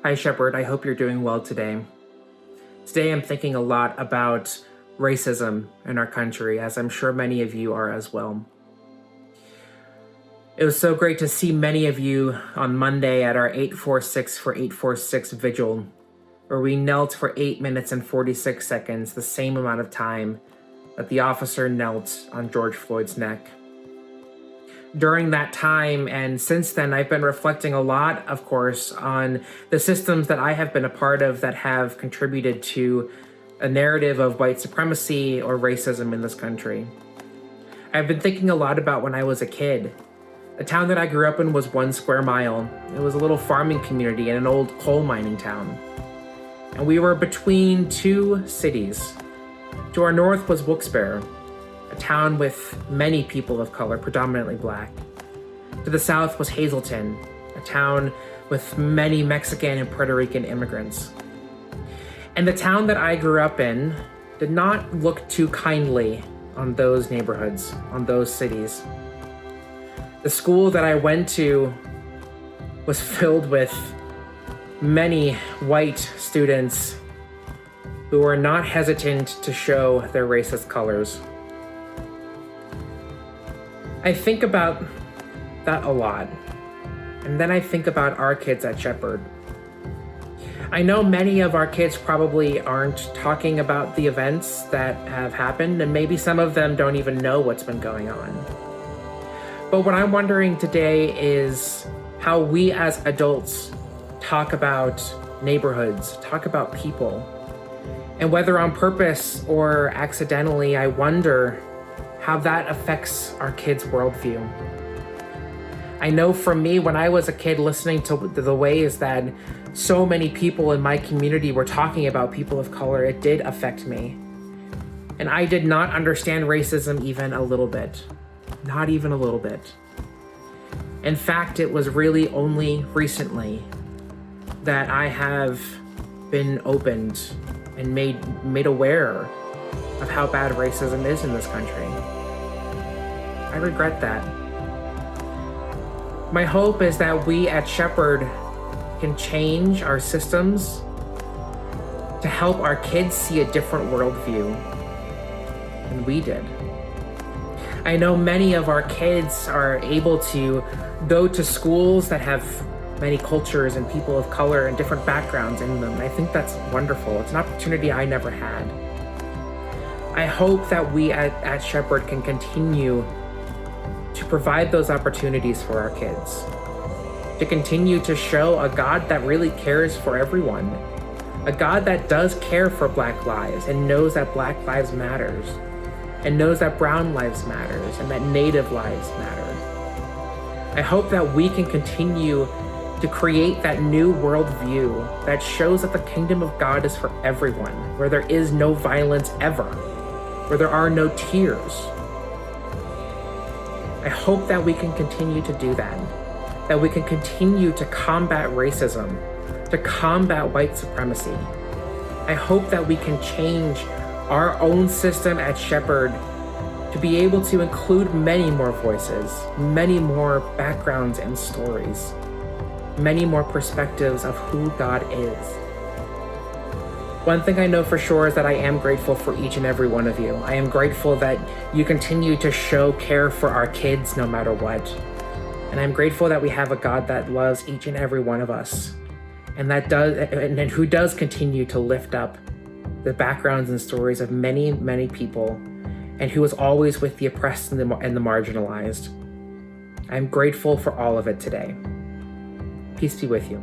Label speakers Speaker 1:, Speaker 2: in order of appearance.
Speaker 1: Hi, Shepard. I hope you're doing well today. Today, I'm thinking a lot about racism in our country, as I'm sure many of you are as well. It was so great to see many of you on Monday at our 846 for 846 vigil, where we knelt for 8 minutes and 46 seconds, the same amount of time that the officer knelt on George Floyd's neck. During that time and since then, I've been reflecting a lot, of course, on the systems that I have been a part of that have contributed to a narrative of white supremacy or racism in this country. I've been thinking a lot about when I was a kid. The town that I grew up in was 1 square mile. It was a little farming community in an old coal mining town. And we were between two cities. To our north was Wilkes-Barre, a town with many people of color, predominantly black. To the south was Hazleton, a town with many Mexican and Puerto Rican immigrants. And the town that I grew up in did not look too kindly on those neighborhoods, on those cities. The school that I went to was filled with many white students who were not hesitant to show their racist colors. I think about that a lot, and then I think about our kids at Shepherd. I know many of our kids probably aren't talking about the events that have happened, and maybe some of them don't even know what's been going on. But what I'm wondering today is how we as adults talk about neighborhoods, talk about people, and whether on purpose or accidentally, I wonder how that affects our kids' worldview. I know for me, when I was a kid, listening to the ways that so many people in my community were talking about people of color, it did affect me. And I did not understand racism even a little bit. Not even a little bit. In fact, it was really only recently that I have been opened and made aware of how bad racism is in this country. I regret that. My hope is that we at Shepherd can change our systems to help our kids see a different worldview than we did. I know many of our kids are able to go to schools that have many cultures and people of color and different backgrounds in them. I think that's wonderful. It's an opportunity I never had. I hope that we at Shepherd can continue to provide those opportunities for our kids, to continue to show a God that really cares for everyone, a God that does care for Black lives and knows that Black lives matters, and knows that brown lives matters and that Native lives matter. I hope that we can continue to create that new worldview that shows that the kingdom of God is for everyone, where there is no violence ever, where there are no tears. I hope that we can continue to do that we can continue to combat racism, to combat white supremacy. I hope that we can change our own system at Shepherd to be able to include many more voices, many more backgrounds and stories, many more perspectives of who God is. One thing I know for sure is that I am grateful for each and every one of you. I am grateful that you continue to show care for our kids no matter what. And I'm grateful that we have a God that loves each and every one of us, and who does continue to lift up the backgrounds and stories of many, many people, and who is always with the oppressed and the marginalized. I'm grateful for all of it today. Peace be with you.